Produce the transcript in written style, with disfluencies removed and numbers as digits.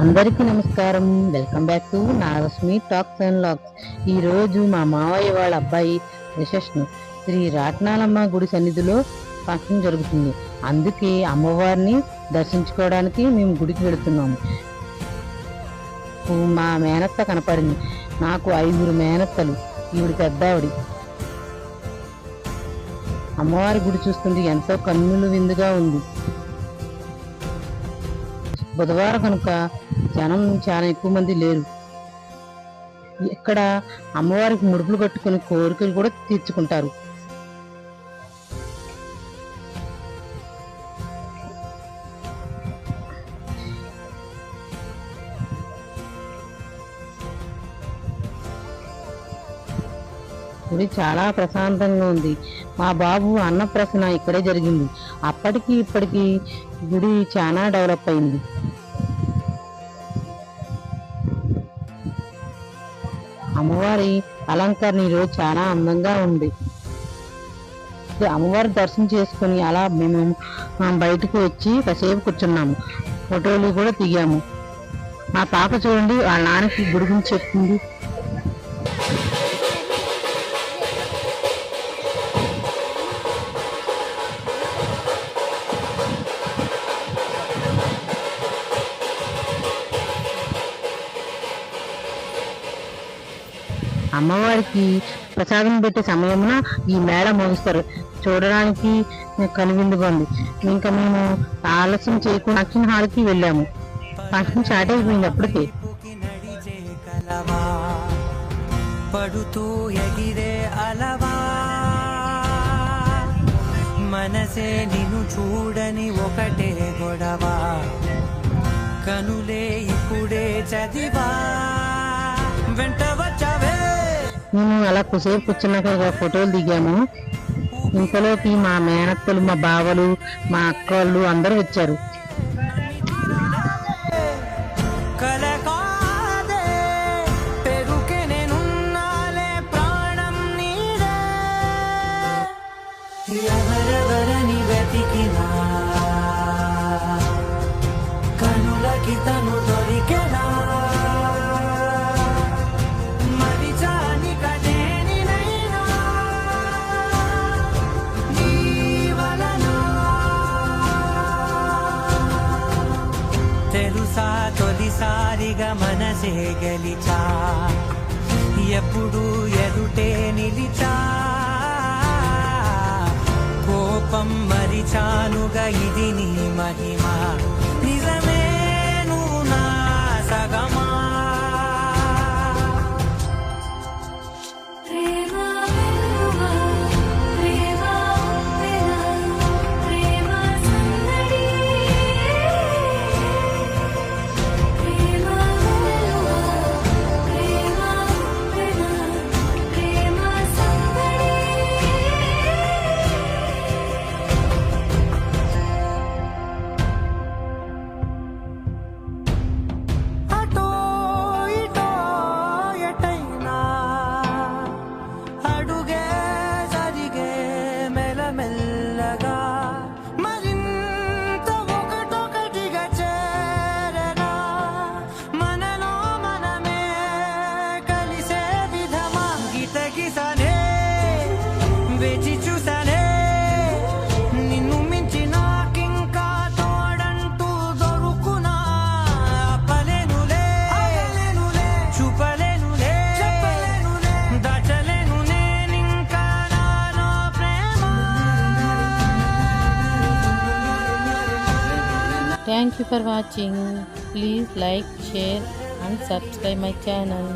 అందరికీ నమస్కారం. Welcome back to Nagalakshmi talks and logs. ఈరోజు మా మావయ్య వాళ్ళ అబ్బాయి రిసెప్షన్ శ్రీ రాట్నాలమ్మ గుడి సన్నిధిలో ఫంక్షన్ జరుగుతుంది. అందుకే అమ్మవారిని దర్శించుకోవడానికి మేము గుడికి వెళుతున్నాము. మా మేనత్త కనపడింది. నాకు 5 మేనత్తలు, ఈవిడ పెద్దావిడి. అమ్మవారి గుడి చూస్తుంటే ఎంతో కన్నులు విందుగా ఉంది. బుధవారం కనుక జనం చాలా ఎక్కువ మంది లేరు. ఇక్కడ అమ్మవారికి ముడుపులు కట్టుకుని కోరికలు కూడా తీర్చుకుంటారు. గుడి చాలా ప్రశాంతంగా ఉంది. మా బాబు అన్నప్రసన్న ఇక్కడే జరిగింది. అప్పటికి ఇప్పటికి గుడి చాలా డెవలప్ అయింది. అమ్మవారి అలంకరణ ఈరోజు చాలా అందంగా ఉంది. అమ్మవారి దర్శనం చేసుకుని అలా మేము బయటకు వచ్చి కాసేపు కూర్చున్నాము. ఫోటోలు కూడా దిగాము. మా పాప చూడండి, వాళ్ళ నాన్నకి గుడి గురించి చెప్తుంది. అమ్మవారికి ప్రసాదం పెట్టే సమయమున ఈ మేళ మోగిస్తారు. చూడడానికి కనువిందుగా ఉంది. ఇంకా మేము ఆలస్యం చేయకుండా ఫంక్షన్ హాల్కి వెళ్ళాము. ఫంక్షన్ స్టార్ట్ అయిపోయింది అప్పటికే. పడుతూ ఎగిరే అలవా మనసే నిన్ను చూడని ఒకటే గొడవ కనులే ఇప్పుడే చదివా వెంట వచ్చావే. మేము అలా కుసేపు కూర్చున్నాక ఫోటోలు దిగాము. ఇంతలోకి మా మేనత్తలు, మా బావలు, మా అక్క వాళ్ళు అందరూ వచ్చారు. కనులకి తను దొరికెనా తెలుసా తొలిసారిగా మనసే గెలిచా ఎప్పుడు ఎదుటే నిలిచా కోపం మరిచానుగా ఇది నీ మహిమ నిజమే నువ్వు నా సగమా. వేచి చూసానే నిన్ను మించి నాకింకా తోడంటూ దొరుకునా అప్పలేనులే చూపలేనులే దాచలేను నేనింకా నాలో ప్రేమ. Thank you for watching. Please like, share and subscribe my channel.